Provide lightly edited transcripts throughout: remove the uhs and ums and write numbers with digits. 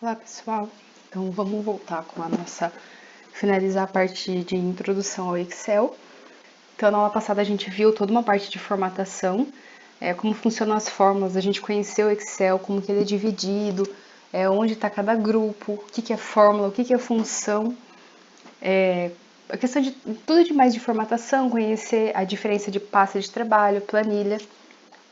Olá pessoal, então vamos voltar com a nossa, finalizar a parte de introdução ao Excel. Então na aula passada a gente viu toda uma parte de formatação, como funcionam as fórmulas, a gente conheceu o Excel, como que ele é dividido, onde está cada grupo, o que é fórmula, o que é função, a questão de tudo de mais de formatação, conhecer a diferença de pasta de trabalho, planilha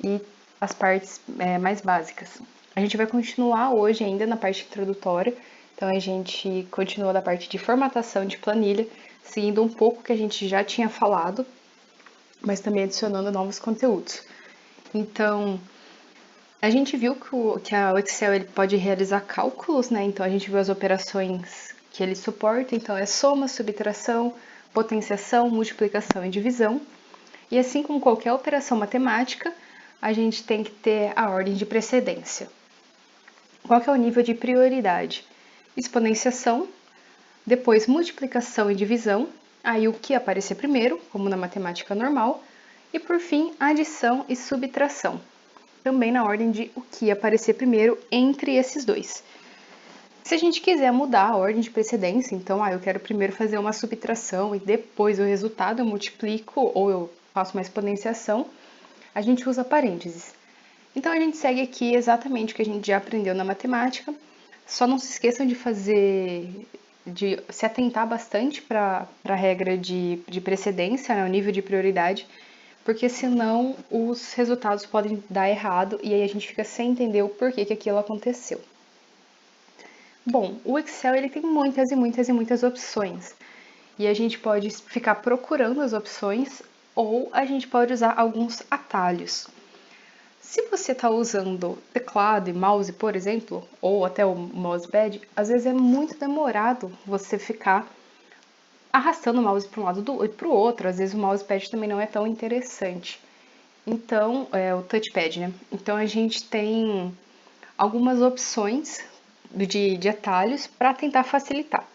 e as partes mais básicas. A gente vai continuar hoje ainda na parte introdutória, então a gente continua da parte de formatação de planilha, seguindo um pouco que a gente já tinha falado, mas também adicionando novos conteúdos. Então, a gente viu que o Excel ele pode realizar cálculos, né? Então a gente viu as operações que ele suporta, então é soma, subtração, potenciação, multiplicação e divisão. E assim como qualquer operação matemática, a gente tem que ter a ordem de precedência. Qual que é o nível de prioridade? Exponenciação, depois multiplicação e divisão, aí o que aparecer primeiro, como na matemática normal, e por fim, adição e subtração, também na ordem de o que aparecer primeiro entre esses dois. Se a gente quiser mudar a ordem de precedência, então, eu quero primeiro fazer uma subtração e depois o resultado eu multiplico ou eu faço uma exponenciação, a gente usa parênteses. Então a gente segue aqui exatamente o que a gente já aprendeu na matemática, só não se esqueçam de se atentar bastante para a regra de precedência, né, o nível de prioridade, porque senão os resultados podem dar errado e aí a gente fica sem entender o porquê que aquilo aconteceu. Bom, o Excel ele tem muitas e muitas e muitas opções e a gente pode ficar procurando as opções ou a gente pode usar alguns atalhos. Se você está usando teclado e mouse, por exemplo, ou até o mousepad, às vezes é muito demorado você ficar arrastando o mouse para um lado e para o outro. Às vezes o mousepad também não é tão interessante. Então, o touchpad, né? Então a gente tem algumas opções de atalhos para tentar facilitar.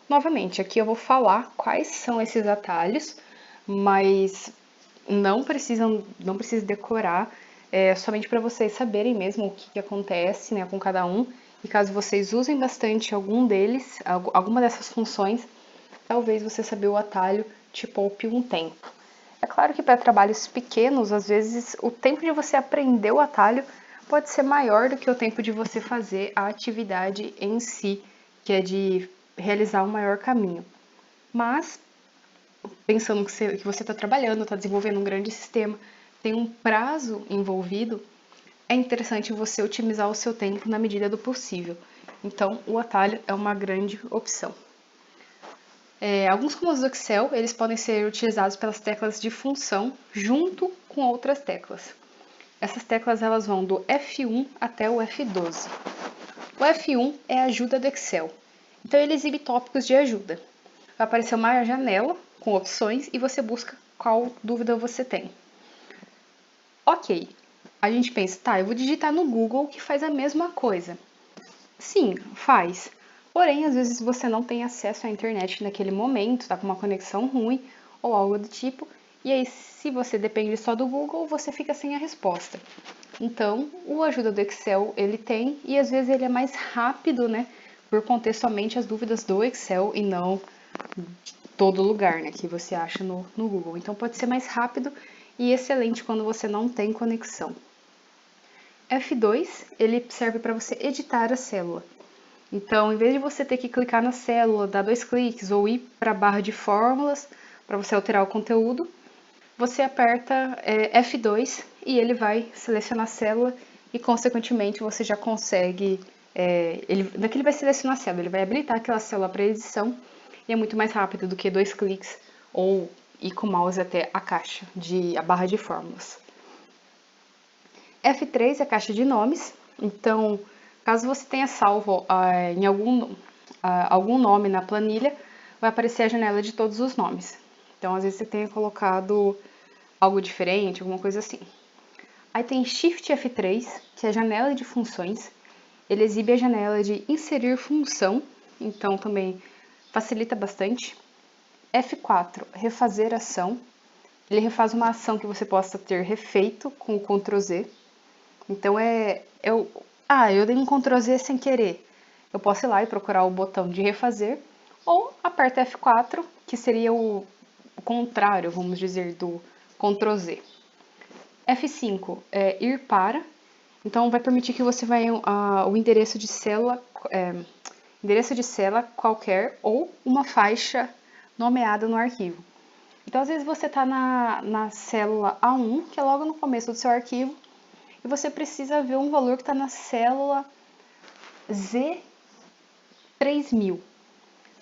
Novamente, aqui eu vou falar quais são esses atalhos, mas não precisa decorar, somente para vocês saberem mesmo o que acontece, né, com cada um. E caso vocês usem bastante algum deles, alguma dessas funções, talvez você saber o atalho te poupe um tempo. É claro que para trabalhos pequenos, às vezes o tempo de você aprender o atalho pode ser maior do que o tempo de você fazer a atividade em si, que é de realizar um maior caminho. Mas, pensando que você está trabalhando, está desenvolvendo um grande sistema, tem um prazo envolvido, é interessante você otimizar o seu tempo na medida do possível. Então, o atalho é uma grande opção. Alguns comandos do Excel, eles podem ser utilizados pelas teclas de função junto com outras teclas. Essas teclas elas vão do F1 até o F12. O F1 é a ajuda do Excel. Então ele exibe tópicos de ajuda. Vai aparecer uma janela com opções e você busca qual dúvida você tem. Ok, a gente pensa, tá, eu vou digitar no Google que faz a mesma coisa. Sim, faz. Porém, às vezes você não tem acesso à internet naquele momento, tá com uma conexão ruim ou algo do tipo, e aí se você depende só do Google, você fica sem a resposta. Então, o ajuda do Excel ele tem e às vezes ele é mais rápido, né, por conter somente as dúvidas do Excel e não de todo lugar, né, que você acha no Google. Então pode ser mais rápido e excelente quando você não tem conexão. F2, ele serve para você editar a célula. Então, em vez de você ter que clicar na célula, dar 2 cliques ou ir para a barra de fórmulas para você alterar o conteúdo, você aperta F2 e ele vai selecionar a célula e, consequentemente, você já consegue... daqui ele vai selecionar a célula, ele vai habilitar aquela célula para edição e é muito mais rápido do que 2 cliques ou ir com o mouse até a barra de fórmulas. F3 é a caixa de nomes, então, caso você tenha salvo em algum nome na planilha, vai aparecer a janela de todos os nomes. Então, às vezes você tenha colocado algo diferente, alguma coisa assim. Aí tem Shift F3, que é a janela de funções. Ele exibe a janela de inserir função, então também facilita bastante. F4, refazer ação. Ele refaz uma ação que você possa ter refeito com o Ctrl Z. Então eu dei um Ctrl Z sem querer. eu posso ir lá e procurar o botão de refazer, ou aperto F4, que seria o contrário, vamos dizer, do Ctrl Z. F5 é ir para, então vai permitir que você vai o endereço de célula qualquer ou uma faixa nomeada no arquivo. Então, às vezes você está na célula A1, que é logo no começo do seu arquivo, e você precisa ver um valor que está na célula Z3000.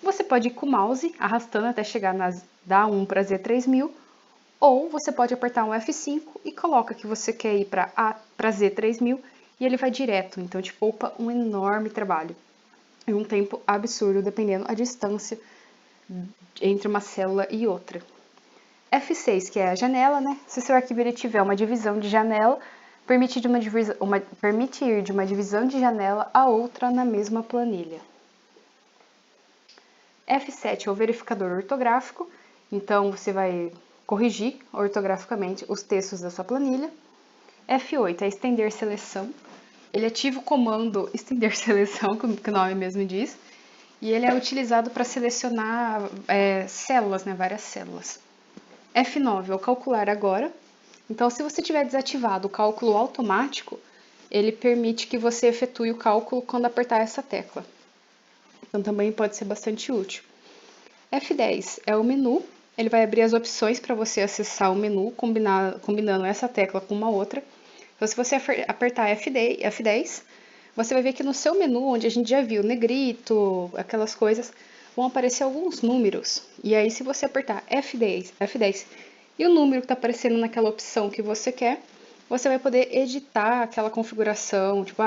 Você pode ir com o mouse arrastando até chegar da A1 para Z3000, ou você pode apertar um F5 e coloca que você quer ir para Z3000 e ele vai direto, então te poupa um enorme trabalho e um tempo absurdo, dependendo a distância entre uma célula e outra. F6, que é a janela, né? Se seu arquivo ele tiver uma divisão de janela, permite ir de uma divisão de janela a outra na mesma planilha. F7 é o verificador ortográfico, então você vai corrigir ortograficamente os textos da sua planilha. F8 é estender seleção. Ele ativa o comando estender seleção, como o nome mesmo diz, e ele é utilizado para selecionar células, né, várias células. F9 é o calcular agora. Então, se você tiver desativado o cálculo automático, ele permite que você efetue o cálculo quando apertar essa tecla. Então, também pode ser bastante útil. F10 é o menu. Ele vai abrir as opções para você acessar o menu, combinando essa tecla com uma outra. Então, se você apertar F10, você vai ver que no seu menu, onde a gente já viu negrito, aquelas coisas, vão aparecer alguns números. E aí, se você apertar F10 e o número que está aparecendo naquela opção que você quer, você vai poder editar aquela configuração. Tipo,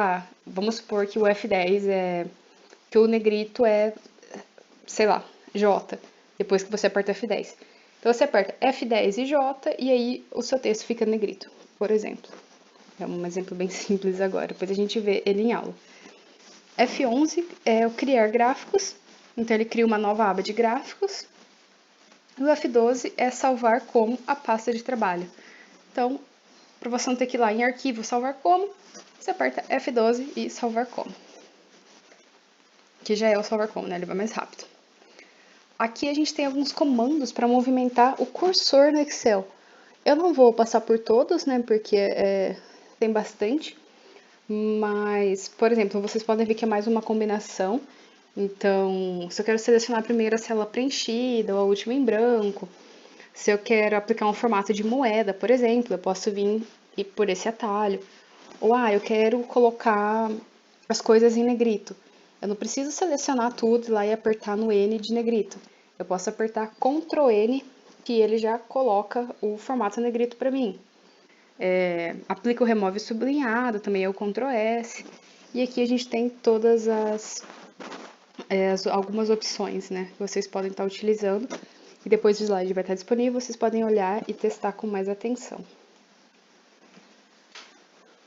vamos supor que o F10 que o negrito é, sei lá, J, depois que você aperta F10. Então, você aperta F10 e J, e aí o seu texto fica negrito, por exemplo. É um exemplo bem simples agora, depois a gente vê ele em aula. F11 é o criar gráficos, então ele cria uma nova aba de gráficos. E o F12 é salvar como a pasta de trabalho. Então, para você não ter que ir lá em arquivo salvar como, você aperta F12 e salvar como. Que já é o salvar como, né? Ele vai mais rápido. Aqui a gente tem alguns comandos para movimentar o cursor no Excel. Eu não vou passar por todos, né? Porque tem bastante. Mas, por exemplo, vocês podem ver que é mais uma combinação. Então, se eu quero selecionar primeiro a célula preenchida ou a última em branco, se eu quero aplicar um formato de moeda, por exemplo, eu posso vir e por esse atalho. Ou, eu quero colocar as coisas em negrito. Eu não preciso selecionar tudo lá e apertar no N de negrito. Eu posso apertar Ctrl N, que ele já coloca o formato negrito para mim. Aplica o remove sublinhado, também é o Ctrl S. E aqui a gente tem todas algumas opções, né, que vocês podem estar utilizando. E depois o slide vai estar disponível, vocês podem olhar e testar com mais atenção.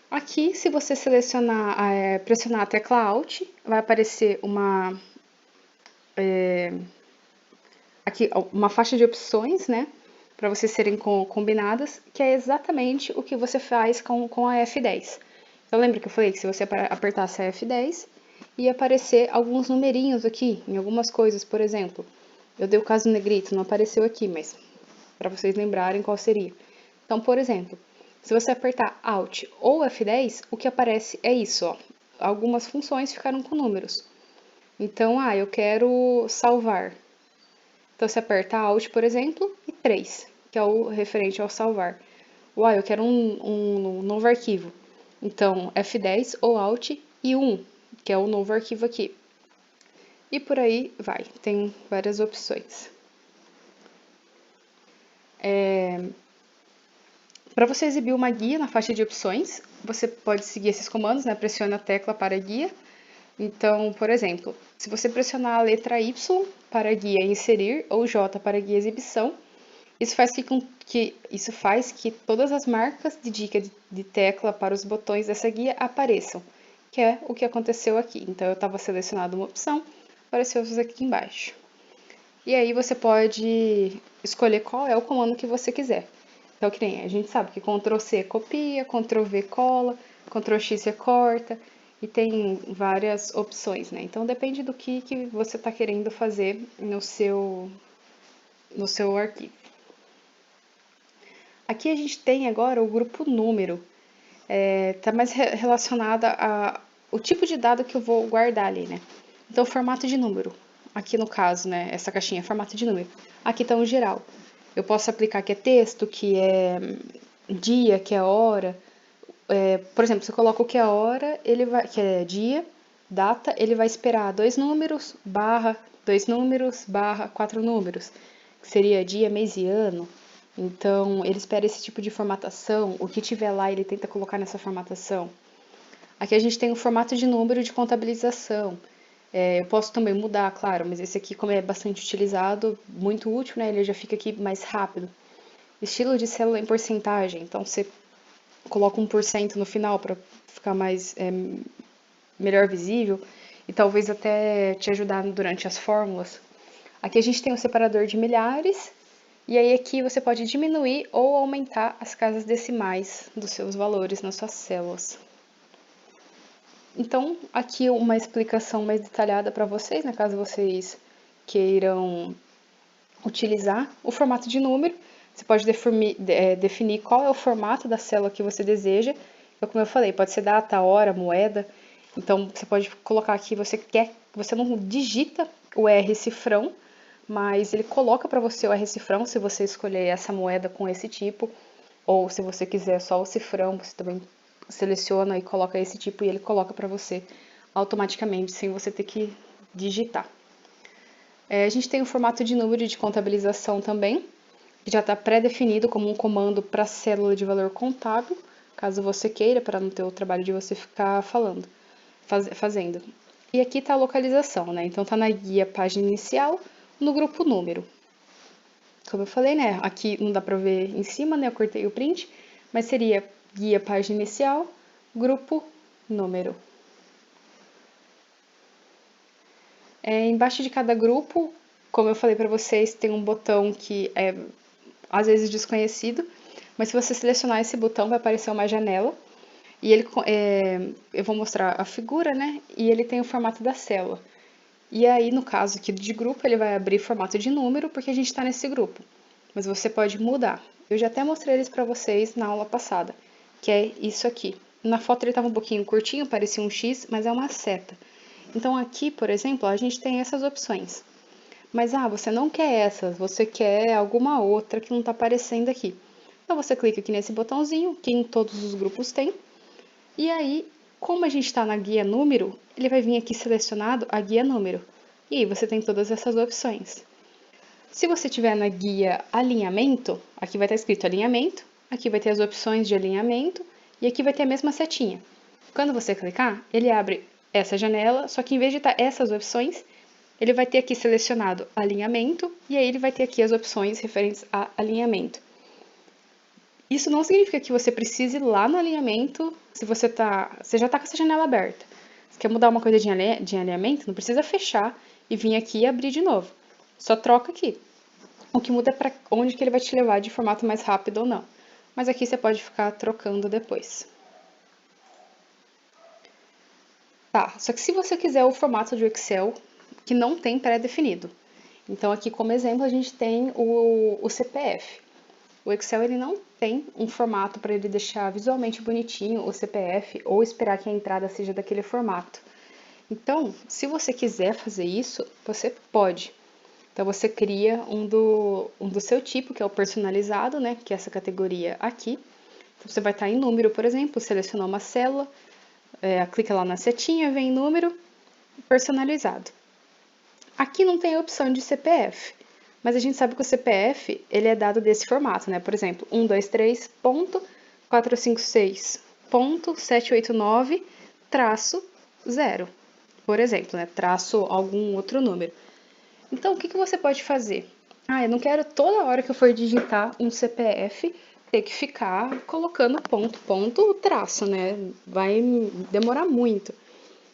Aqui, se você pressionar a tecla Alt, vai aparecer uma faixa de opções, né, para vocês serem combinadas, que é exatamente o que você faz com a F10. Então, lembra que eu falei que se você apertasse a F10, ia aparecer alguns numerinhos aqui, em algumas coisas, por exemplo. Eu dei o caso do negrito, não apareceu aqui, mas para vocês lembrarem qual seria. Então, por exemplo, se você apertar Alt ou F10, o que aparece é isso, ó. Algumas funções ficaram com números. Então, eu quero salvar. Então, você aperta Alt, por exemplo, e 3, que é o referente ao salvar. Eu quero um novo arquivo. Então, F10 ou Alt e 1, que é o novo arquivo aqui. E por aí vai, tem várias opções. Para você exibir uma guia na faixa de opções, você pode seguir esses comandos, né? Pressiona a tecla para guia. Então, por exemplo, se você pressionar a letra Y para guia inserir ou J para guia exibição, isso faz que todas as marcas de dica de tecla para os botões dessa guia apareçam, que é o que aconteceu aqui. Então, eu estava selecionando uma opção, apareceu isso aqui embaixo. E aí você pode escolher qual é o comando que você quiser. Então, a gente sabe que Ctrl+C copia, Ctrl+V cola, Ctrl+X recorta. e tem várias opções, né? Então depende do que você está querendo fazer no seu arquivo. Aqui a gente tem agora o grupo número, tá mais relacionada o tipo de dado que eu vou guardar ali, né? Então, formato de número. Aqui no caso, né? Essa caixinha é formato de número. Aqui tá o geral. Eu posso aplicar que é texto, que é dia, que é hora. Por exemplo, se eu coloco o que é hora, ele vai, que é dia, data, ele vai esperar 2 números, barra, 2 números, barra, 4 números, que seria dia, mês e ano. Então, ele espera esse tipo de formatação. O que tiver lá, ele tenta colocar nessa formatação. Aqui a gente tem o formato de número de contabilização. Eu posso também mudar, claro, mas esse aqui, como é bastante utilizado, muito útil, né? Ele já fica aqui mais rápido. Estilo de célula em porcentagem. Então, você coloca 1% no final para ficar melhor visível e talvez até te ajudar durante as fórmulas. Aqui a gente tem o separador de milhares e aí aqui você pode diminuir ou aumentar as casas decimais dos seus valores nas suas células. Então, aqui uma explicação mais detalhada para vocês, né, caso vocês queiram utilizar o formato de número. Você pode definir qual é o formato da célula que você deseja. Então, como eu falei, pode ser data, hora, moeda. Então, você pode colocar aqui, você não digita o R cifrão, mas ele coloca para você o R cifrão se você escolher essa moeda com esse tipo, ou se você quiser só o cifrão, você também seleciona e coloca esse tipo e ele coloca para você automaticamente, sem você ter que digitar. A gente tem o formato de número de contabilização também, que já está pré-definido como um comando para a célula de valor contábil, caso você queira, para não ter o trabalho de você ficar fazendo. E aqui está a localização, né? Então está na guia página inicial, no grupo número. Como eu falei, né? Aqui não dá para ver em cima, né? Eu cortei o print, mas seria guia página inicial, grupo número. Embaixo de cada grupo, como eu falei para vocês, tem um botão que é às vezes desconhecido, mas se você selecionar esse botão vai aparecer uma janela e eu vou mostrar a figura, né? E ele tem o formato da célula. E aí, no caso aqui de grupo, ele vai abrir formato de número porque a gente está nesse grupo. Mas você pode mudar. Eu já até mostrei eles para vocês na aula passada, que é isso aqui. Na foto ele estava um pouquinho curtinho, parecia um X, mas é uma seta. Então aqui, por exemplo, a gente tem essas opções. Mas você não quer essas, você quer alguma outra que não está aparecendo aqui. Então você clica aqui nesse botãozinho, que em todos os grupos tem. E aí, como a gente está na guia número, ele vai vir aqui selecionado a guia número. E aí você tem todas essas opções. Se você estiver na guia alinhamento, aqui vai estar escrito alinhamento, aqui vai ter as opções de alinhamento e aqui vai ter a mesma setinha. Quando você clicar, ele abre essa janela, só que em vez de estar essas opções, ele vai ter aqui selecionado alinhamento e aí ele vai ter aqui as opções referentes a alinhamento. Isso não significa que você precise ir lá no alinhamento se você já está com essa janela aberta. Você quer mudar uma coisa de alinhamento, não precisa fechar e vir aqui e abrir de novo. Só troca aqui. O que muda é para onde que ele vai te levar de formato mais rápido ou não. Mas aqui você pode ficar trocando depois. Tá, só que se você quiser o formato do Excel que não tem pré-definido. Então aqui como exemplo a gente tem o CPF. O Excel ele não tem um formato para ele deixar visualmente bonitinho o CPF ou esperar que a entrada seja daquele formato. Então, se você quiser fazer isso, você pode. Então você cria um do seu tipo, que é o personalizado, né? Que é essa categoria aqui. Então, você vai estar em número, por exemplo, selecionar uma célula, clica lá na setinha, vem número, personalizado. Aqui não tem a opção de CPF, mas a gente sabe que o CPF ele é dado desse formato, né? Por exemplo, 123.456.789-0, por exemplo, né? Traço algum outro número. Então, o que você pode fazer? Eu não quero toda hora que eu for digitar um CPF ter que ficar colocando ponto, ponto, traço, né? Vai demorar muito.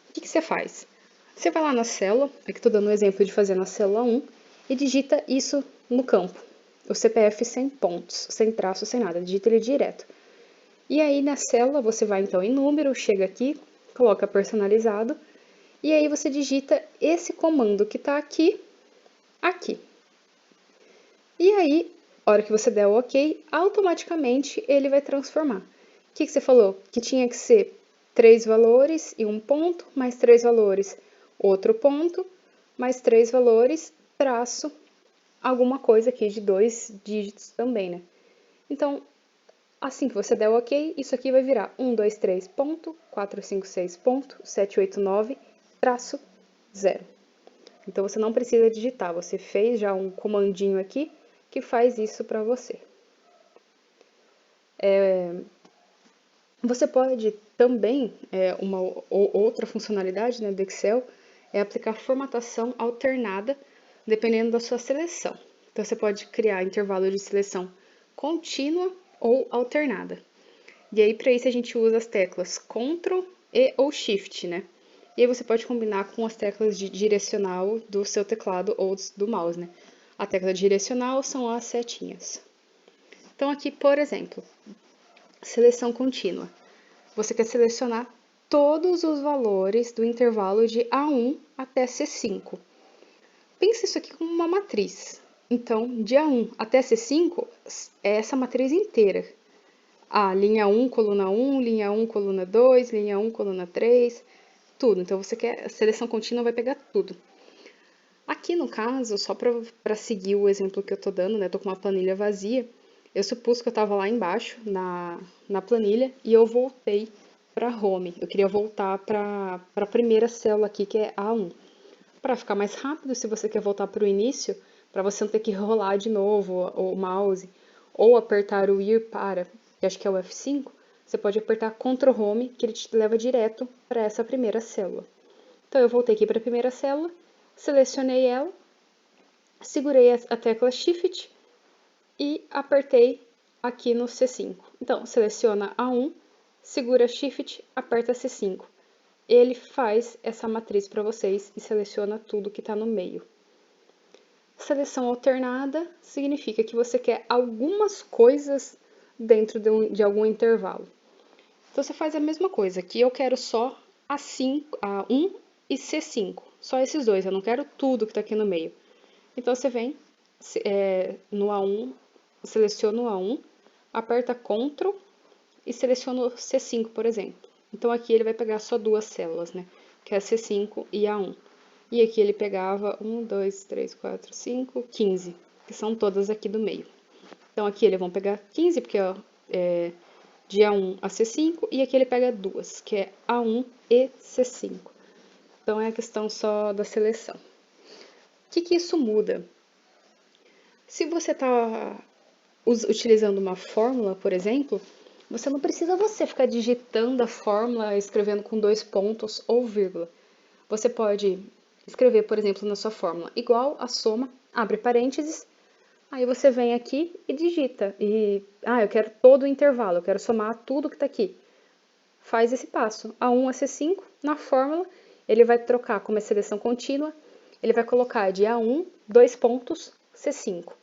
O que você faz? Você vai lá na célula, aqui estou dando um exemplo de fazer na célula 1, e digita isso no campo. O CPF sem pontos, sem traço, sem nada, digita ele direto. E aí na célula você vai então em número, chega aqui, coloca personalizado, e aí você digita esse comando que está aqui, aqui. E aí, a hora que você der o OK, automaticamente ele vai transformar. O que você falou? Que tinha que ser 3 valores e um ponto, mais 3 valores, outro ponto, mais 3 valores, traço, alguma coisa aqui de 2 dígitos também, né? Então, assim que você der o OK, isso aqui vai virar 1, 2, 3, ponto, 4, 5, 6, ponto, 7, 8, 9, traço, 0. Então, você não precisa digitar, você fez já um comandinho aqui que faz isso para você. Você pode também, uma outra funcionalidade, né, do Excel, é aplicar formatação alternada, dependendo da sua seleção. Então, você pode criar intervalo de seleção contínua ou alternada. E aí, para isso, a gente usa as teclas Ctrl e ou Shift, né? E aí você pode combinar com as teclas de direcional do seu teclado ou do mouse, né? A tecla direcional são as setinhas. Então, aqui, por exemplo, seleção contínua. Você quer selecionar todos os valores do intervalo de A1 até C5. Pense isso aqui como uma matriz. Então, de A1 até C5 é essa matriz inteira. Linha 1, coluna 1, linha 1, coluna 2, linha 1, coluna 3, tudo. Então, você quer, a seleção contínua vai pegar tudo. Aqui, no caso, só para seguir o exemplo que eu estou dando, né? Estou com uma planilha vazia. Eu supus que eu estava lá embaixo, na planilha, e eu voltei para Home. Eu queria voltar para a primeira célula aqui, que é A1. Para ficar mais rápido, se você quer voltar para o início, para você não ter que rolar de novo o mouse, ou apertar o ir para, que acho que é o F5, você pode apertar Ctrl Home, que ele te leva direto para essa primeira célula. Então, eu voltei aqui para a primeira célula, selecionei ela, segurei a tecla Shift e apertei aqui no C5. Então, seleciona A1, segura Shift, aperta C5. Ele faz essa matriz para vocês e seleciona tudo que está no meio. Seleção alternada significa que você quer algumas coisas dentro de algum intervalo. Então, você faz a mesma coisa. Aqui eu quero só A1 e C5. Só esses dois, eu não quero tudo que está aqui no meio. Então, você vem no A1, seleciona o A1, aperta Ctrl e seleciona o C5, por exemplo. Então, aqui ele vai pegar só duas células, né? Que é a C5 e a 1. E aqui ele pegava 1, 2, 3, 4, 5, 15, que são todas aqui do meio. Então, aqui eles vão pegar 15, porque é de A1 a C5, e aqui ele pega duas, que é A1 e C5. Então, é a questão só da seleção. O que isso muda? Se você está utilizando uma fórmula, por exemplo, você não precisa ficar digitando a fórmula, escrevendo com 2 pontos ou vírgula. Você pode escrever, por exemplo, na sua fórmula, igual a soma, abre parênteses, aí você vem aqui e digita. Eu quero todo o intervalo, eu quero somar tudo que está aqui. Faz esse passo. A1 a C5, na fórmula, ele vai trocar como é seleção contínua, ele vai colocar de A1, 2 pontos, C5.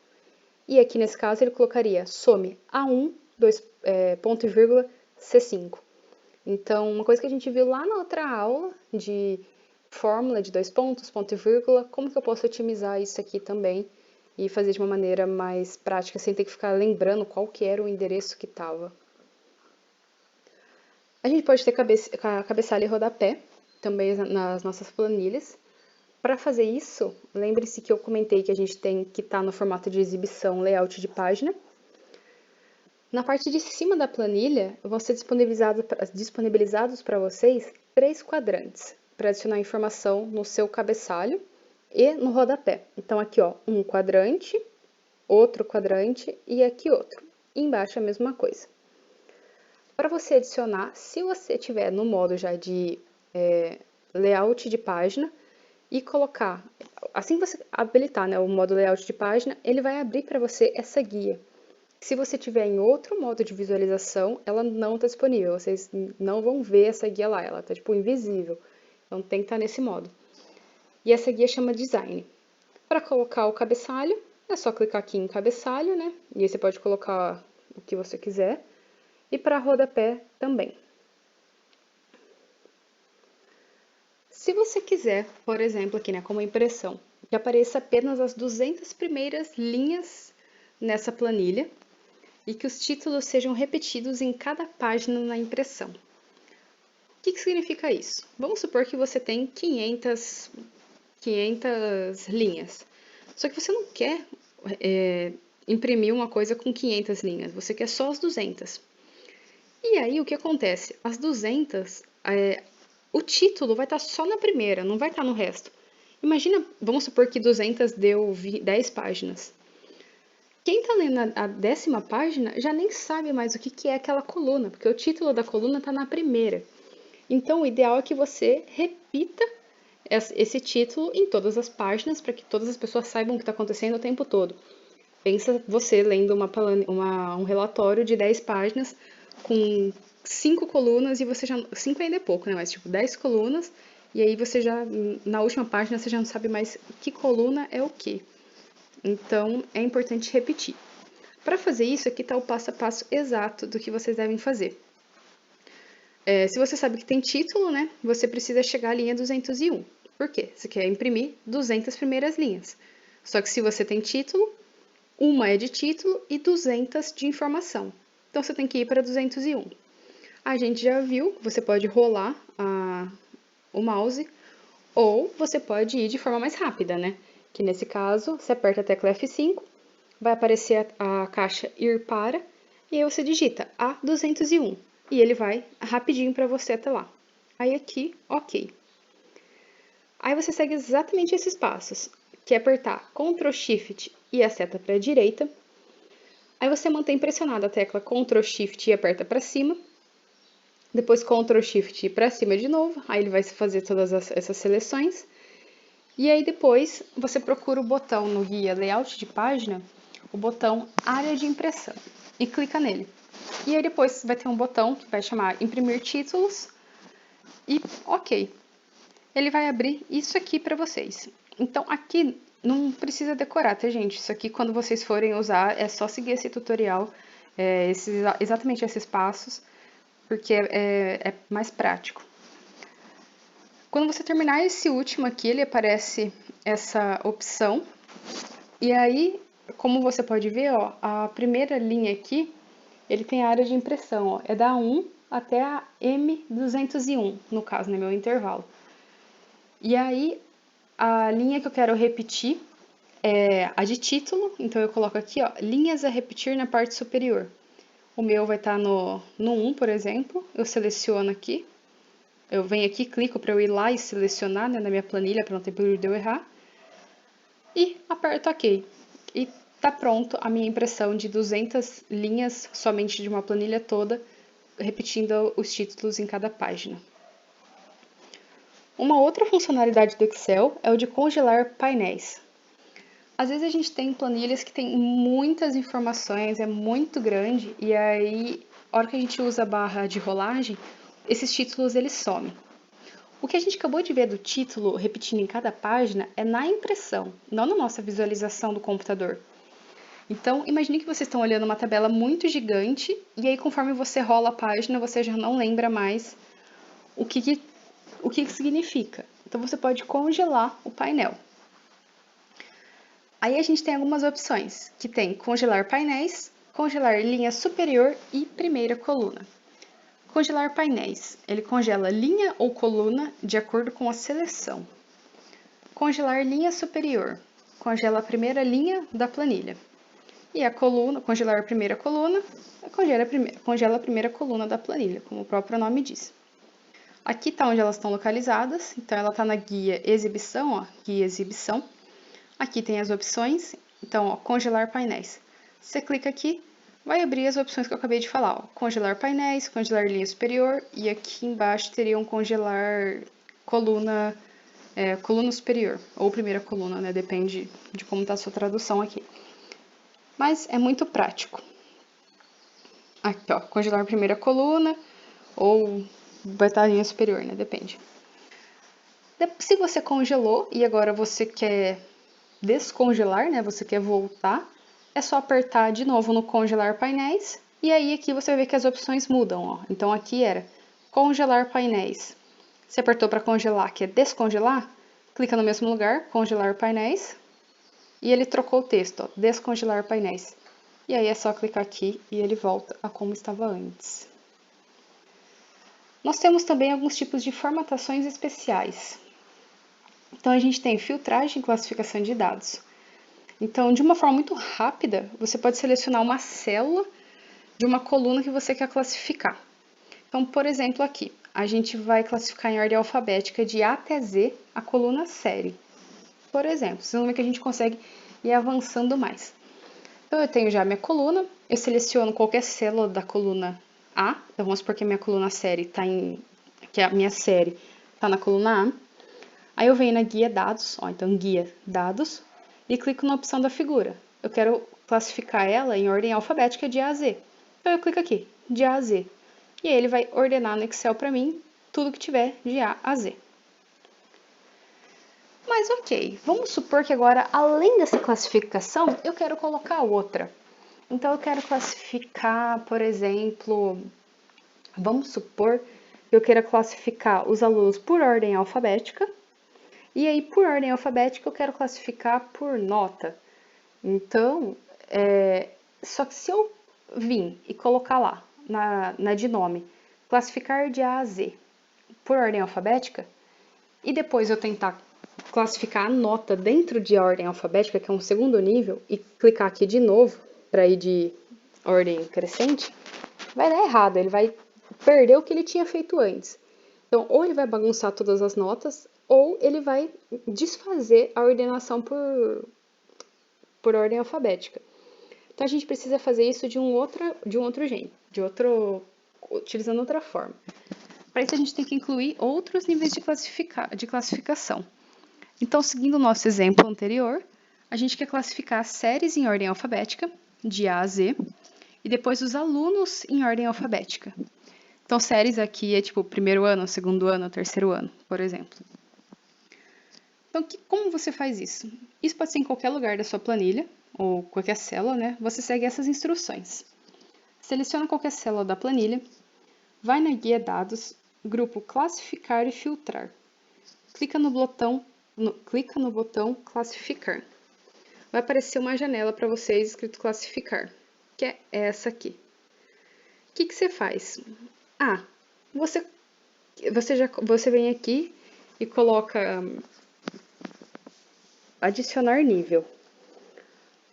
E aqui nesse caso ele colocaria some A1, ponto e vírgula, C5. Então, uma coisa que a gente viu lá na outra aula de fórmula de 2 pontos, ponto e vírgula, como que eu posso otimizar isso aqui também e fazer de uma maneira mais prática, sem ter que ficar lembrando qual que era o endereço que estava. A gente pode ter cabeçalho e rodapé, também nas nossas planilhas. Para fazer isso, lembre-se que eu comentei que a gente tem que estar no formato de exibição, layout de página. Na parte de cima da planilha, vão ser disponibilizados para vocês 3 quadrantes para adicionar informação no seu cabeçalho e no rodapé. Então, aqui, ó, um quadrante, outro quadrante e aqui outro. E embaixo a mesma coisa. Para você adicionar, se você tiver no modo já de layout de página, e colocar, assim que você habilitar, né, o modo layout de página, ele vai abrir para você essa guia. Se você tiver em outro modo de visualização, ela não está disponível, vocês não vão ver essa guia lá, ela está tipo invisível, então tem que estar nesse modo. E essa guia chama Design. Para colocar o cabeçalho, é só clicar aqui em cabeçalho, né, e aí você pode colocar o que você quiser, e para rodapé também. Se você quiser, por exemplo, aqui, né, como impressão, que apareça apenas as 200 primeiras linhas nessa planilha e que os títulos sejam repetidos em cada página na impressão. O que significa isso? Vamos supor que você tem 500 linhas. Só que você não quer imprimir uma coisa com 500 linhas, você quer só as 200. E aí o que acontece? As 200, o título vai estar só na primeira, não vai estar no resto. Imagina, vamos supor que 200 deu 10 páginas. Quem está lendo a 10ª página já nem sabe mais o que é aquela coluna, porque o título da coluna está na primeira. Então, o ideal é que você repita esse título em todas as páginas para que todas as pessoas saibam o que está acontecendo o tempo todo. Pensa você lendo um relatório de 10 páginas com 5 colunas e você já... 5 ainda é pouco, né? Mas tipo 10 colunas e aí você já... Na última página você já não sabe mais que coluna é o que. Então, é importante repetir. Para fazer isso, aqui está o passo a passo exato do que vocês devem fazer. Se você sabe que tem título, né, você precisa chegar à linha 201. Por quê? Você quer imprimir 200 primeiras linhas. Só que se você tem título, uma é de título e 200 de informação. Então, você tem que ir para 201. A gente já viu, você pode rolar o mouse ou você pode ir de forma mais rápida, né? Que nesse caso, você aperta a tecla F5, vai aparecer a caixa ir para, e aí você digita A201. E ele vai rapidinho para você até lá. Aí aqui, ok. Aí você segue exatamente esses passos, que é apertar Ctrl Shift e a seta para a direita. Aí você mantém pressionada a tecla Ctrl Shift e aperta para cima. Depois Ctrl Shift e para cima de novo. Aí ele vai fazer todas essas seleções. E aí depois você procura o botão no guia Layout de página, o botão Área de impressão, e clica nele. E aí depois vai ter um botão que vai chamar Imprimir títulos e ok. Ele vai abrir isso aqui para vocês. Então aqui não precisa decorar, tá, gente? Isso aqui quando vocês forem usar é só seguir esse tutorial, exatamente esses passos, porque é mais prático. Quando você terminar esse último aqui, ele aparece essa opção. E aí, como você pode ver, ó, a primeira linha aqui, ele tem a área de impressão, ó, é da 1 até a M201, no caso, né, meu intervalo. E aí, a linha que eu quero repetir é a de título, então eu coloco aqui, ó, linhas a repetir na parte superior. O meu vai estar no 1, por exemplo, eu seleciono aqui, eu venho aqui, clico para eu ir lá e selecionar, né, na minha planilha, para não ter perigo de eu errar, e aperto OK. E tá pronto a minha impressão de 200 linhas somente de uma planilha toda, repetindo os títulos em cada página. Uma outra funcionalidade do Excel é o de congelar painéis. Às vezes a gente tem planilhas que tem muitas informações, é muito grande, e aí, a hora que a gente usa a barra de rolagem, esses títulos eles somem. O que a gente acabou de ver do título repetindo em cada página é na impressão, não na nossa visualização do computador. Então, imagine que vocês estão olhando uma tabela muito gigante, e aí conforme você rola a página, você já não lembra mais o que significa. Então, você pode congelar o painel. Aí a gente tem algumas opções, que tem congelar painéis, congelar linha superior e primeira coluna. Congelar painéis, ele congela linha ou coluna de acordo com a seleção. Congelar linha superior, congela a primeira linha da planilha. E a coluna, congelar a primeira coluna, congela a primeira coluna da planilha, como o próprio nome diz. Aqui está onde elas estão localizadas, então ela está na guia exibição, ó, guia exibição. Aqui tem as opções, então, ó, congelar painéis. Você clica aqui, vai abrir as opções que eu acabei de falar, ó, congelar painéis, congelar linha superior, e aqui embaixo teriam congelar coluna superior, ou primeira coluna, né, depende de como está a sua tradução aqui. Mas é muito prático. Aqui, ó, congelar primeira coluna, ou vai estar a linha superior, né, depende. Se você congelou e agora você quer descongelar, né, você quer voltar, é só apertar de novo no congelar painéis, e aí aqui você vai ver que as opções mudam, ó. Então aqui era congelar painéis, Você apertou para congelar, que é descongelar, clica no mesmo lugar, congelar painéis, e ele trocou o texto, ó, descongelar painéis. E aí é só clicar aqui e ele volta a como estava antes. Nós temos também alguns tipos de formatações especiais. Então a gente tem filtragem e classificação de dados. Então, de uma forma muito rápida, você pode selecionar uma célula de uma coluna que você quer classificar. Então, por exemplo, aqui, a gente vai classificar em ordem alfabética de A até Z a coluna série. Por exemplo, vocês vão ver que a gente consegue ir avançando mais. Então, eu tenho já a minha coluna, eu seleciono qualquer célula da coluna A. Então, vamos supor que a minha coluna série está que a minha série está na coluna A. Aí eu venho na guia dados, ó, então guia dados, e clico na opção da figura. Eu quero classificar ela em ordem alfabética de A a Z. Então, eu clico aqui, de A a Z. E aí ele vai ordenar no Excel para mim tudo que tiver de A a Z. Mas ok, vamos supor que agora, além dessa classificação, eu quero colocar outra. Então, eu quero classificar, por exemplo, vamos supor que eu queira classificar os alunos por ordem alfabética. E aí, por ordem alfabética, eu quero classificar por nota. Então, só que se eu vir e colocar lá, na de nome, classificar de A a Z por ordem alfabética, e depois eu tentar classificar a nota dentro de ordem alfabética, que é um segundo nível, e clicar aqui de novo para ir de ordem crescente, vai dar errado, ele vai perder o que ele tinha feito antes. Então, ou ele vai bagunçar todas as notas, ou ele vai desfazer a ordenação por ordem alfabética. Então, a gente precisa fazer isso de um outro jeito, utilizando outra forma. Para isso, a gente tem que incluir outros níveis de classificação. Então, seguindo o nosso exemplo anterior, a gente quer classificar as séries em ordem alfabética, de A a Z, e depois os alunos em ordem alfabética. Então, séries aqui é tipo primeiro ano, segundo ano, terceiro ano, por exemplo. Então, como você faz isso? Isso pode ser em qualquer lugar da sua planilha, ou qualquer célula, né? Você segue essas instruções. Seleciona qualquer célula da planilha, vai na guia dados, grupo classificar e filtrar. Clica no botão classificar. Vai aparecer uma janela para vocês escrito classificar, que é essa aqui. O que você faz? Você vem aqui e coloca adicionar nível.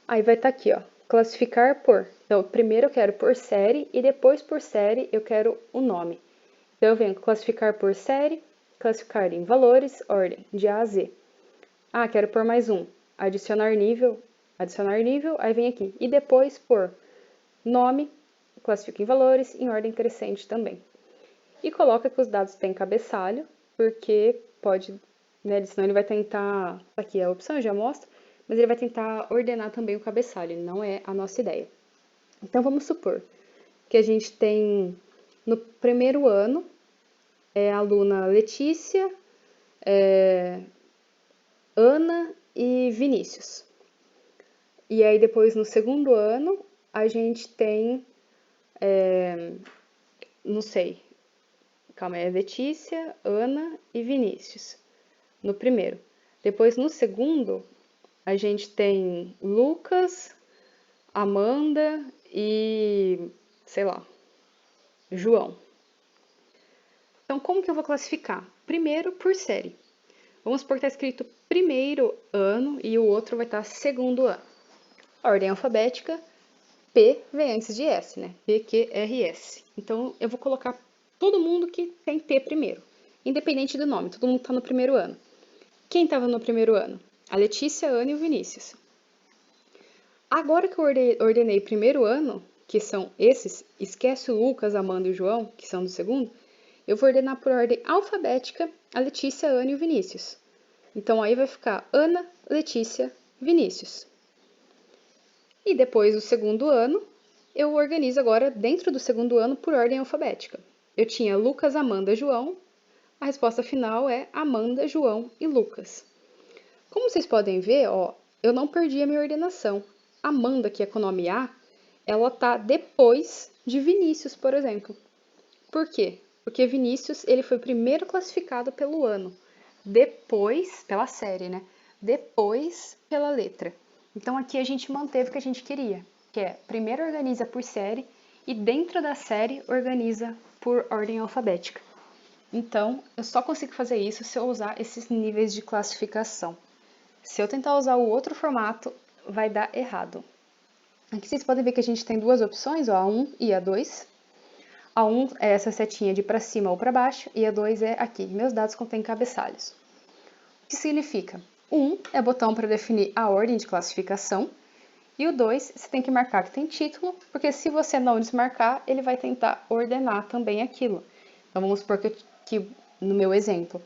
Aí vai estar aqui, ó, classificar por. Então, primeiro eu quero por série e depois por série eu quero o nome. Então, eu venho classificar por série, classificar em valores, ordem, de A a Z. Quero por mais um. Adicionar nível, aí vem aqui. E depois por nome, classifica em valores, em ordem crescente também. E coloca que os dados têm cabeçalho, porque pode, né, senão ele vai tentar, aqui a opção já mostra, mas ele vai tentar ordenar também o cabeçalho, não é a nossa ideia. Então, vamos supor que a gente tem, no primeiro ano, a aluna Letícia, Ana e Vinícius. E aí, depois, no segundo ano, a gente tem, não sei, calma aí, Letícia, Ana e Vinícius, no primeiro. Depois, no segundo, a gente tem Lucas, Amanda e, sei lá, João. Então, como que eu vou classificar? Primeiro, por série. Vamos supor que está escrito primeiro ano e o outro vai estar segundo ano. Ordem alfabética, P vem antes de S, né? P, Q, R, S. Então, eu vou colocar todo mundo que tem P primeiro, independente do nome, todo mundo está no primeiro ano. Quem estava no primeiro ano? A Letícia, a Ana e o Vinícius. Agora que eu ordenei primeiro ano, que são esses, esquece o Lucas, Amanda e o João, que são do segundo, eu vou ordenar por ordem alfabética a Letícia, a Ana e o Vinícius. Então, aí vai ficar Ana, Letícia, Vinícius. E depois do segundo ano, eu organizo agora dentro do segundo ano por ordem alfabética. Eu tinha Lucas, Amanda, João. A resposta final é Amanda, João e Lucas. Como vocês podem ver, ó, eu não perdi a minha ordenação. Amanda, que é com o nome A, ela tá depois de Vinícius, por exemplo. Por quê? Porque Vinícius, ele foi primeiro classificado pelo ano, depois, pela série, né? Depois pela letra. Então aqui a gente manteve o que a gente queria, que é primeiro organiza por série e dentro da série organiza por ordem alfabética. Então, eu só consigo fazer isso se eu usar esses níveis de classificação. Se eu tentar usar o outro formato, vai dar errado. Aqui vocês podem ver que a gente tem duas opções, ó, A1 e A2. A1 é essa setinha de para cima ou para baixo, e A2 é aqui, meus dados contêm cabeçalhos. O que significa? O 1 é botão para definir a ordem de classificação, e o 2 você tem que marcar que tem título, porque se você não desmarcar, ele vai tentar ordenar também aquilo. Então vamos supor que no meu exemplo,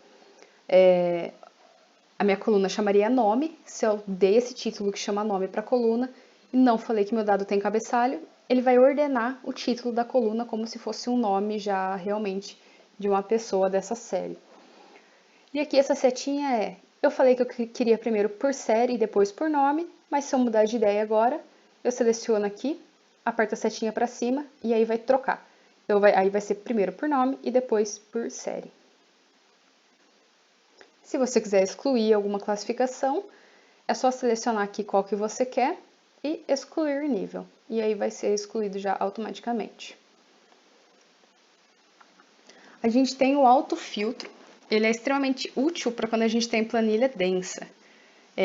a minha coluna chamaria nome, se eu dei esse título que chama nome para a coluna e não falei que meu dado tem cabeçalho, ele vai ordenar o título da coluna como se fosse um nome já realmente de uma pessoa dessa série. E aqui essa setinha eu falei que eu queria primeiro por série e depois por nome, mas se eu mudar de ideia agora, eu seleciono aqui, aperto a setinha para cima e aí vai trocar. Aí vai ser primeiro por nome e depois por série. Se você quiser excluir alguma classificação, é só selecionar aqui qual que você quer e excluir nível. E aí vai ser excluído já automaticamente. A gente tem o autofiltro. Ele é extremamente útil para quando a gente tem planilha densa.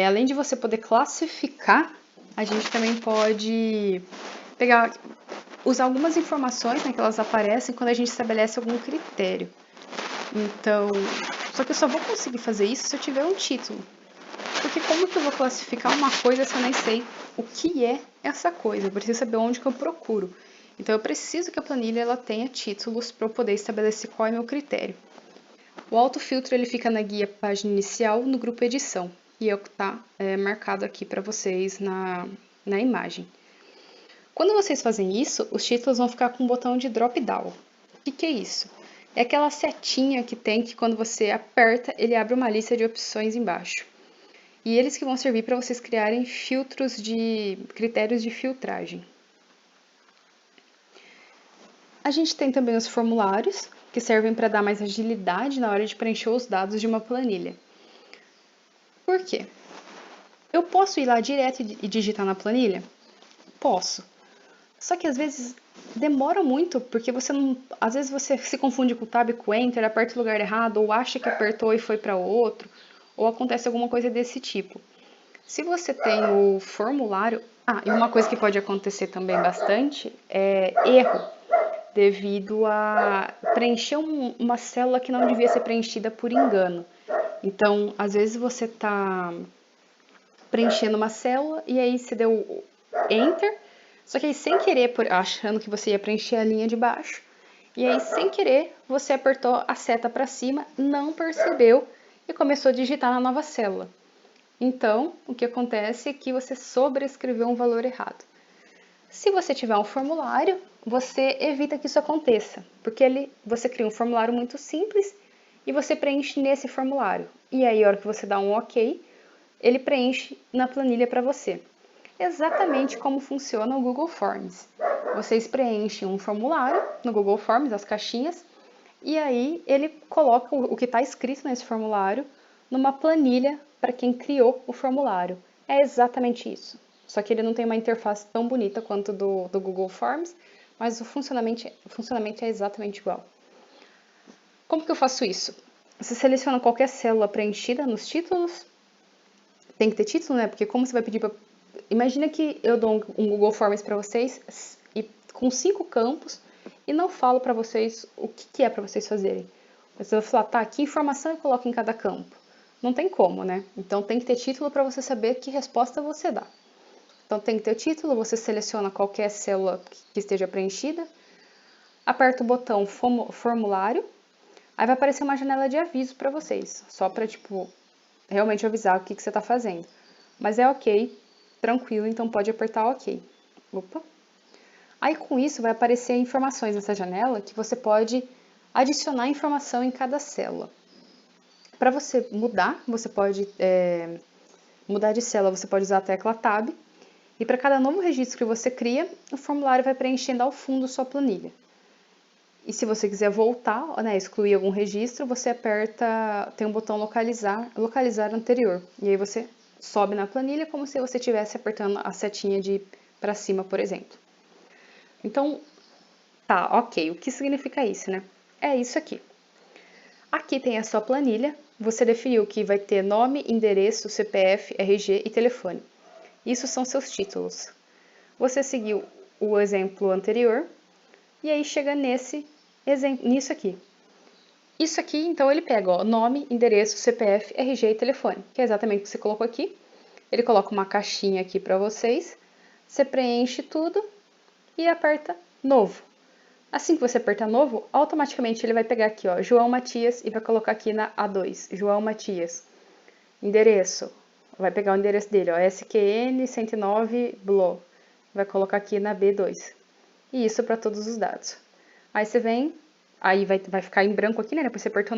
Além de você poder classificar, a gente também pode usar algumas informações, né, que elas aparecem quando a gente estabelece algum critério. Então, só que eu só vou conseguir fazer isso se eu tiver um título. Porque como que eu vou classificar uma coisa se eu nem sei o que é essa coisa? Eu preciso saber onde que eu procuro. Então eu preciso que a planilha ela tenha títulos para eu poder estabelecer qual é o meu critério. O autofiltro ele fica na guia página inicial no grupo edição. E é o que está marcado aqui para vocês na imagem. Quando vocês fazem isso, os títulos vão ficar com um botão de drop down. O que é isso? É aquela setinha que tem que quando você aperta, ele abre uma lista de opções embaixo. E eles que vão servir para vocês criarem critérios de filtragem. A gente tem também os formulários, que servem para dar mais agilidade na hora de preencher os dados de uma planilha. Por quê? Eu posso ir lá direto e digitar na planilha? Posso. Só que às vezes demora muito, porque às vezes você se confunde com o tab e com o enter, aperta o lugar errado, ou acha que apertou e foi para outro, ou acontece alguma coisa desse tipo. Se você tem o formulário... e uma coisa que pode acontecer também bastante é erro, devido a preencher uma célula que não devia ser preenchida por engano. Então, às vezes você está preenchendo uma célula e aí você deu Enter, só que aí sem querer, achando que você ia preencher a linha de baixo, e aí sem querer você apertou a seta para cima, não percebeu e começou a digitar na nova célula. Então, o que acontece é que você sobrescreveu um valor errado. Se você tiver um formulário, você evita que isso aconteça, porque você cria um formulário muito simples e você preenche nesse formulário. E aí, a hora que você dá um OK, ele preenche na planilha para você. Exatamente como funciona o Google Forms. Vocês preenchem um formulário no Google Forms, as caixinhas, e aí ele coloca o que está escrito nesse formulário numa planilha para quem criou o formulário. É exatamente isso. Só que ele não tem uma interface tão bonita quanto do Google Forms, mas o funcionamento é exatamente igual. Como que eu faço isso? Você seleciona qualquer célula preenchida nos títulos. Tem que ter título, né? Porque como você vai pedir para... Imagina que eu dou um Google Forms para vocês com 5 campos e não falo para vocês o que é para vocês fazerem. Você vai falar, tá, que informação eu coloco em cada campo? Não tem como, né? Então tem que ter título para você saber que resposta você dá. Então tem que ter o título, você seleciona qualquer célula que esteja preenchida, aperta o botão formulário, aí vai aparecer uma janela de aviso para vocês, só para realmente avisar o que você está fazendo. Mas é OK, tranquilo, então pode apertar OK. Opa! Aí com isso vai aparecer informações nessa janela que você pode adicionar informação em cada célula. Para você mudar, você pode mudar de célula, você pode usar a tecla Tab. E para cada novo registro que você cria, o formulário vai preenchendo ao fundo sua planilha. E se você quiser voltar, né, excluir algum registro, você aperta, tem um botão localizar anterior. E aí você sobe na planilha como se você estivesse apertando a setinha de para cima, por exemplo. Então, tá, ok. O que significa isso, né? É isso aqui. Aqui tem a sua planilha. Você definiu que vai ter nome, endereço, CPF, RG e telefone. Isso são seus títulos. Você seguiu o exemplo anterior e aí chega nisso aqui. Isso aqui, então, ele pega ó, nome, endereço, CPF, RG e telefone, que é exatamente o que você colocou aqui. Ele coloca uma caixinha aqui para vocês, você preenche tudo e aperta novo. Assim que você apertar novo, automaticamente ele vai pegar aqui, ó, João Matias, e vai colocar aqui na A2, João Matias. Endereço, vai pegar o endereço dele, ó, SQN 109 Blo, vai colocar aqui na B2. E isso para todos os dados. Aí você vem, aí vai ficar em branco aqui, né? Depois você aperta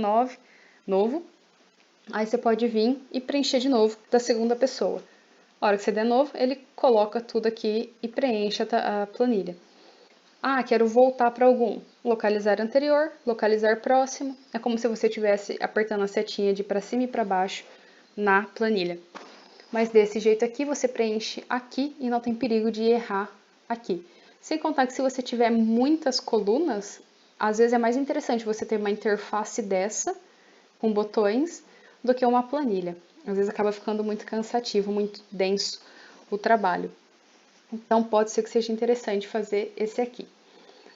novo. Aí você pode vir e preencher de novo da segunda pessoa. A hora que você der novo, ele coloca tudo aqui e preenche a planilha. Ah, quero voltar para algum. Localizar anterior, localizar próximo. É como se você estivesse apertando a setinha de para cima e para baixo na planilha. Mas desse jeito aqui, você preenche aqui e não tem perigo de errar aqui. Sem contar que se você tiver muitas colunas, às vezes é mais interessante você ter uma interface dessa, com botões, do que uma planilha. Às vezes acaba ficando muito cansativo, muito denso o trabalho. Então pode ser que seja interessante fazer esse aqui.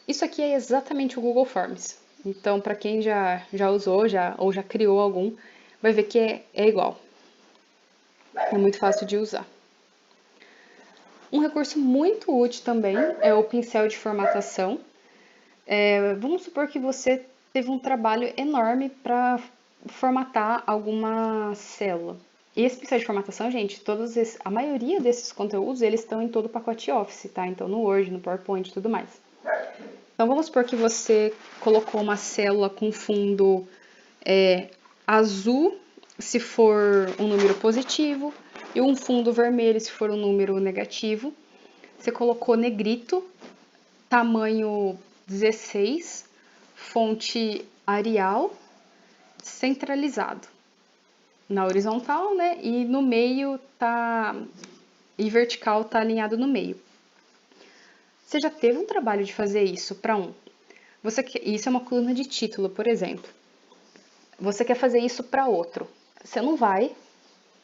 Isso aqui é exatamente o Google Forms. Então, para quem já usou ou já criou algum, vai ver que é igual. É muito fácil de usar. Um recurso muito útil também é o pincel de formatação. Vamos supor que você teve um trabalho enorme para formatar alguma célula. E esse pincel de formatação, gente, a maioria desses conteúdos, eles estão em todo o pacote Office, tá? Então, no Word, no PowerPoint e tudo mais. Então, vamos supor que você colocou uma célula com fundo azul, se for um número positivo, e um fundo vermelho, se for um número negativo. Você colocou negrito, tamanho 16, fonte Arial, centralizado. Na horizontal, né? E no meio e vertical tá alinhado no meio. Você já teve um trabalho de fazer isso para um? Isso é uma coluna de título, por exemplo. Você quer fazer isso para outro. Você não vai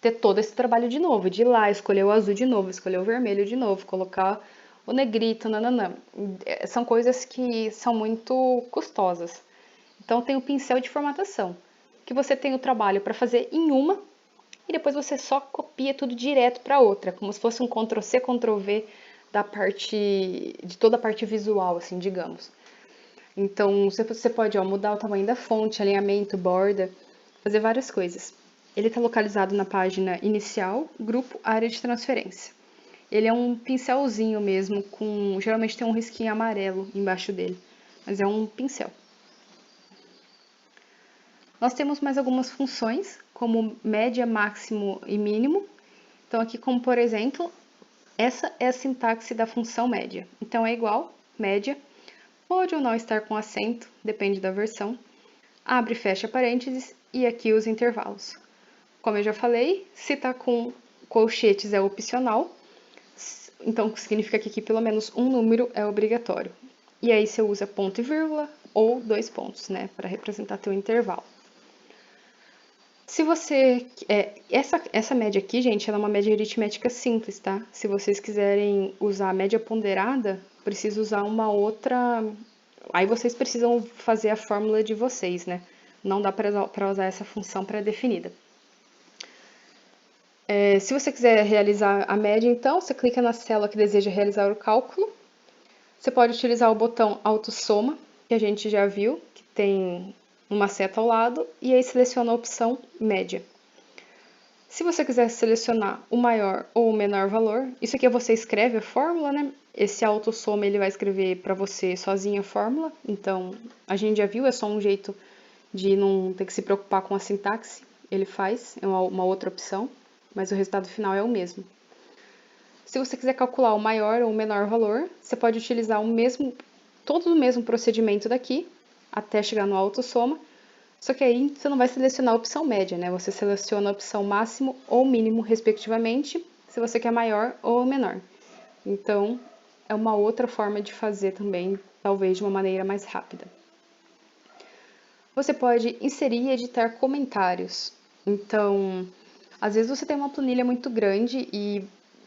ter todo esse trabalho de novo, de ir lá, escolher o azul de novo, escolher o vermelho de novo, colocar o negrito, nananã. São coisas que são muito custosas. Então tem o pincel de formatação, que você tem o trabalho para fazer em uma e depois você só copia tudo direto para outra, como se fosse um Ctrl+C, Ctrl+V de toda a parte visual, assim, digamos. Então você pode mudar o tamanho da fonte, alinhamento, borda, fazer várias coisas. Ele está localizado na página inicial, grupo, área de transferência. Ele é um pincelzinho mesmo, geralmente tem um risquinho amarelo embaixo dele, mas é um pincel. Nós temos mais algumas funções, como média, máximo e mínimo. Então aqui, como por exemplo, essa é a sintaxe da função média. Então é igual, média, pode ou não estar com acento, depende da versão. Abre e fecha parênteses e aqui os intervalos. Como eu já falei, se está com colchetes é opcional, então significa que aqui pelo menos um número é obrigatório. E aí você usa ponto e vírgula ou 2 pontos, né, para representar teu intervalo. Se você... essa média aqui, gente, ela é uma média aritmética simples, tá? Se vocês quiserem usar a média ponderada, precisa usar uma outra... Aí vocês precisam fazer a fórmula de vocês, né? Não dá para usar essa função pré-definida. Se você quiser realizar a média, então, você clica na célula que deseja realizar o cálculo. Você pode utilizar o botão autossoma, que a gente já viu, que tem uma seta ao lado, e aí seleciona a opção média. Se você quiser selecionar o maior ou o menor valor, isso aqui você escreve a fórmula, né? Esse autossoma ele vai escrever para você sozinho a fórmula, então a gente já viu, é só um jeito de não ter que se preocupar com a sintaxe, ele faz, é uma outra opção, mas o resultado final é o mesmo. Se você quiser calcular o maior ou o menor valor, você pode utilizar todo o mesmo procedimento daqui, até chegar no autossoma. Só que aí você não vai selecionar a opção média, né? Você seleciona a opção máximo ou mínimo, respectivamente, se você quer maior ou menor. Então, é uma outra forma de fazer também, talvez de uma maneira mais rápida. Você pode inserir e editar comentários. Então, às vezes você tem uma planilha muito grande e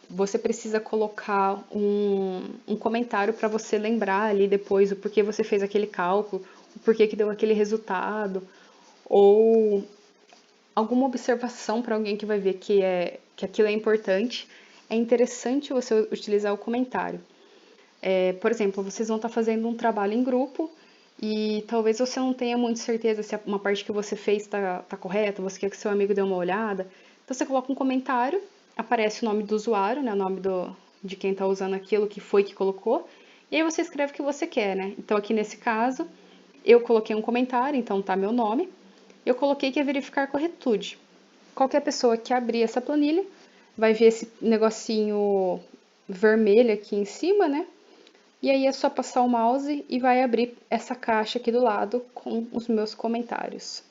você precisa colocar um comentário para você lembrar ali depois o porquê você fez aquele cálculo, o porquê que deu aquele resultado, ou alguma observação para alguém que vai ver que aquilo é importante. É interessante você utilizar o comentário. Por exemplo, vocês vão estar fazendo um trabalho em grupo e talvez você não tenha muita certeza se uma parte que você fez está correta, você quer que seu amigo dê uma olhada. Então você coloca um comentário, aparece o nome do usuário, né, o nome de quem está usando aquilo, que foi que colocou, e aí você escreve o que você quer, né? Então aqui nesse caso, eu coloquei um comentário, então tá meu nome, eu coloquei que é verificar corretude. Qualquer pessoa que abrir essa planilha vai ver esse negocinho vermelho aqui em cima, né? E aí é só passar o mouse e vai abrir essa caixa aqui do lado com os meus comentários.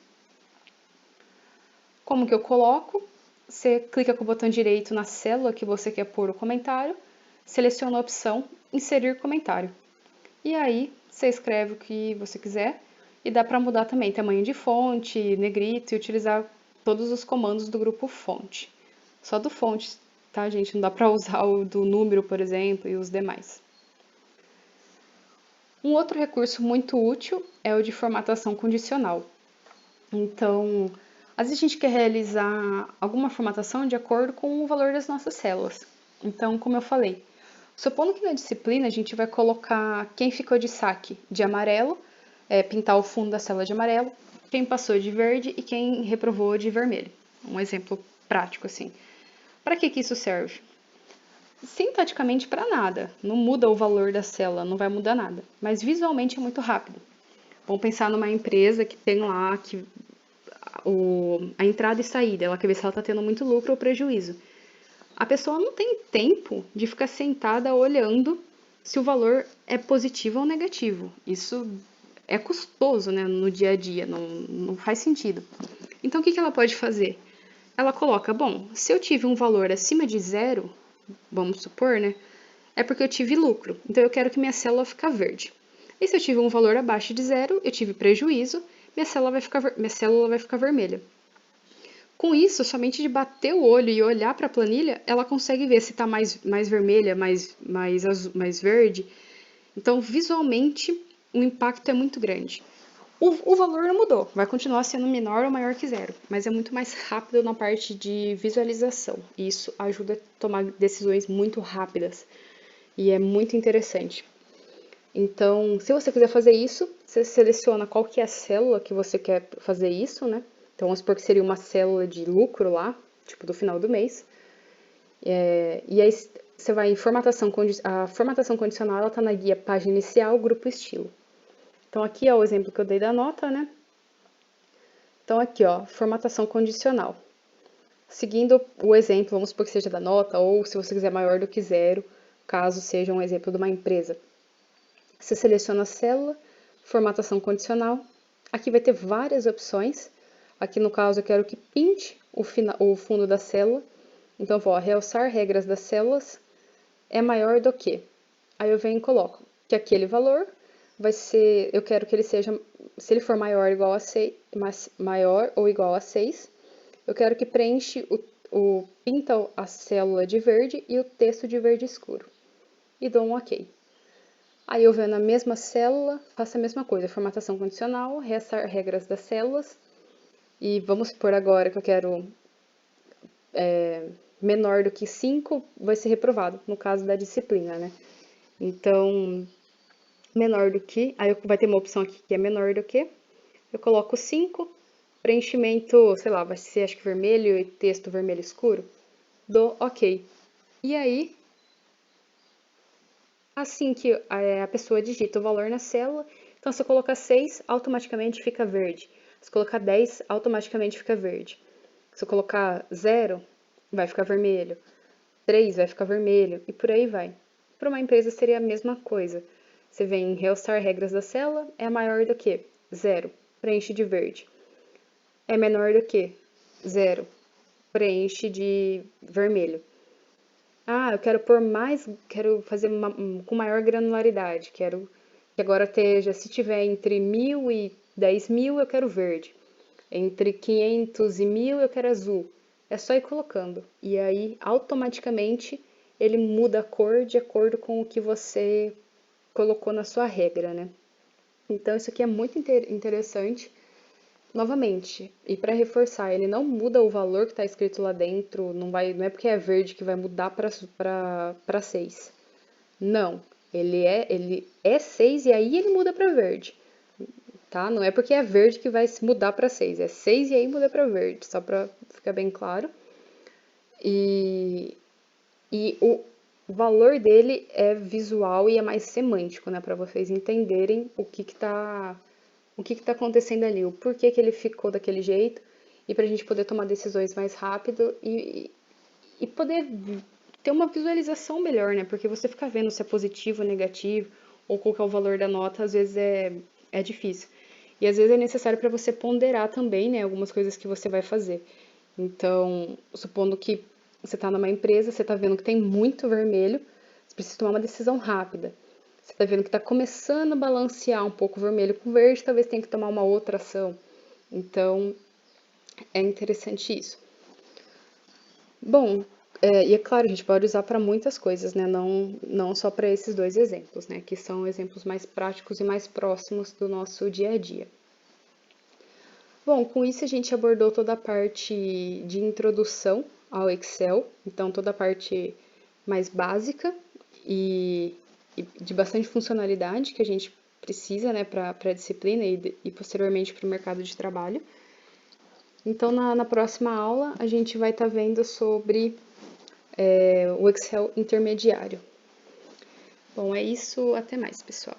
Como que eu coloco? Você clica com o botão direito na célula que você quer pôr o comentário, seleciona a opção Inserir comentário. E aí você escreve o que você quiser e dá para mudar também tamanho de fonte, negrito e utilizar todos os comandos do grupo fonte. Só do fonte, tá, gente? Não dá para usar o do número, por exemplo, e os demais. Um outro recurso muito útil é o de formatação condicional. Então, às vezes a gente quer realizar alguma formatação de acordo com o valor das nossas células. Então, como eu falei, supondo que na disciplina a gente vai colocar quem ficou de saque de amarelo, pintar o fundo da célula de amarelo, quem passou de verde e quem reprovou de vermelho. Um exemplo prático assim. Para que isso serve? Sintaticamente para nada, não muda o valor da célula, não vai mudar nada, mas visualmente é muito rápido. Vamos pensar numa empresa que tem lá a entrada e saída, ela quer ver se ela está tendo muito lucro ou prejuízo. A pessoa não tem tempo de ficar sentada olhando se o valor é positivo ou negativo. Isso é custoso, né, no dia a dia, não faz sentido. Então, o que ela pode fazer? Ela coloca, bom, se eu tive um valor acima de zero, vamos supor, né, é porque eu tive lucro. Então, eu quero que minha célula fique verde. E se eu tive um valor abaixo de zero, eu tive prejuízo, minha célula vai ficar vermelha. Com isso, somente de bater o olho e olhar para a planilha, ela consegue ver se está mais vermelha, mais verde. Então, visualmente, o impacto é muito grande. O valor não mudou, vai continuar sendo menor ou maior que zero, mas é muito mais rápido na parte de visualização. E isso ajuda a tomar decisões muito rápidas e é muito interessante. Então, se você quiser fazer isso, você seleciona qual que é a célula que você quer fazer isso, né? Então, vamos supor que seria uma célula de lucro lá, tipo do final do mês. E aí você vai em formatação, a formatação condicional, ela tá na guia página inicial, grupo estilo. Então, aqui é o exemplo que eu dei da nota, né? Então, aqui, ó, formatação condicional. Seguindo o exemplo, vamos supor que seja da nota, ou se você quiser maior do que zero, caso seja um exemplo de uma empresa. Você seleciona a célula, formatação condicional. Aqui vai ter várias opções. Aqui no caso eu quero que pinte o fundo da célula. Então eu vou realçar regras das células é maior do que. Aí eu venho e coloco que aquele valor vai ser, eu quero que ele seja, se ele for maior ou igual a 6, maior ou igual a 6, eu quero que preenche pinta a célula de verde e o texto de verde escuro. E dou um OK. Aí eu venho na mesma célula, faço a mesma coisa, formatação condicional, reaçar regras das células. E vamos supor agora que eu quero menor do que 5, vai ser reprovado, no caso da disciplina, né? Então, menor do que, aí vai ter uma opção aqui que é menor do que, eu coloco 5, preenchimento, sei lá, vai ser acho que vermelho e texto vermelho escuro, dou OK. E aí, assim que a pessoa digita o valor na célula, então se eu colocar 6, automaticamente fica verde. Se eu colocar 10, automaticamente fica verde. Se eu colocar 0, vai ficar vermelho. 3 vai ficar vermelho e por aí vai. Para uma empresa seria a mesma coisa. Você vem em realçar regras da célula, é maior do que. 0, preenche de verde. É menor do que 0, preenche de vermelho. Ah, eu quero pôr mais, quero fazer com maior granularidade, quero que agora esteja, se tiver entre 1.000 e 10.000, eu quero verde. Entre 500 e 1.000, eu quero azul. É só ir colocando. E aí, automaticamente, ele muda a cor de acordo com o que você colocou na sua regra, né? Então, isso aqui é muito interessante. Novamente, e para reforçar, ele não muda o valor que está escrito lá dentro, não é porque é verde que vai mudar para 6. Não, ele é 6 e aí ele muda para verde, tá? Não é porque é verde que vai se mudar para 6, é 6 e aí muda para verde, só para ficar bem claro. E o valor dele é visual e é mais semântico, né, para vocês entenderem o que está acontecendo ali, o porquê que ele ficou daquele jeito, e para a gente poder tomar decisões mais rápido e poder ter uma visualização melhor, né? Porque você ficar vendo se é positivo ou negativo, ou qual que é o valor da nota, às vezes é difícil. E às vezes é necessário para você ponderar também, né, algumas coisas que você vai fazer. Então, supondo que você está numa empresa, você está vendo que tem muito vermelho, você precisa tomar uma decisão rápida. Você está vendo que está começando a balancear um pouco o vermelho com o verde, talvez tenha que tomar uma outra ação. Então, é interessante isso. Bom, e é claro, a gente pode usar para muitas coisas, né? Não só para esses dois exemplos, né? Que são exemplos mais práticos e mais próximos do nosso dia a dia. Bom, com isso a gente abordou toda a parte de introdução ao Excel, então toda a parte mais básica e de bastante funcionalidade que a gente precisa, né, para a disciplina e posteriormente para o mercado de trabalho. Então, na próxima aula, a gente vai estar vendo sobre o Excel intermediário. Bom, é isso. Até mais, pessoal.